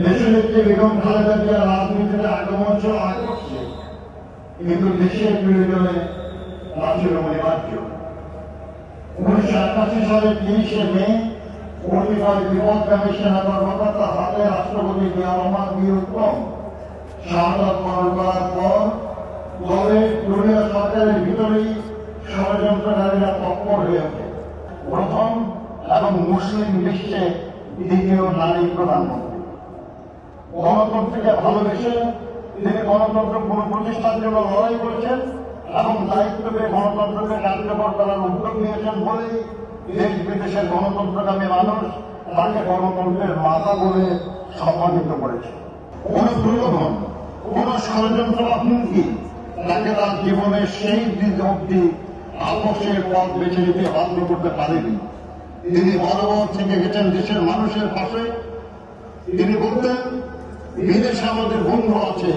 দেশনেত্রী বেগম খালেদা জিয়ার রাজনীতিতে আগমন ছিল আকস্মিক, কিন্তু দেশের প্রয়োজনে তা ছিল অনিবার্য। 1981 সালের 30 মে পরিবার বিপদগামী সেনা কর্মকর্তা হাতে রাষ্ট্রপতি জিয়া রহমান বীর উত্তম শাহাদাত বরণ করার পর দলের দলীয় সরকারের ভিতরেই ষড়যন্ত্রকারীরা তৎপর হয়ে ওঠে। প্রথম এবং মুসলিম বিশ্বে দ্বিতীয় নারী প্রধানমন্ত্রী। গণতন্ত্রকে ভালোবেসে তিনি গণতন্ত্র পুনঃপ্রতিষ্ঠার জন্য লড়াই করেছেন এবং দায়িত্ব পেয়ে গণতন্ত্রকে কার্যকর করার উদ্যোগ নিয়েছেন বলেই দেশ বিদেশের গণতন্ত্রকামী মানুষ তাকে গণতন্ত্রের মাতা বলে সম্মানিত করেছে। কোন প্রলোভন, কোন ষড়যন্ত্র বা হুমকি তাকে তার জীবনের সেই দিন অব্দি আপোষের পথ বেছে নিতে বাধ্য করতে পারেনি। তিনি বরাবর থেকে গেছেন দেশের মানুষের পাশে। তিনি বলতেন, বিদেশে আমাদের বন্ধু আছে,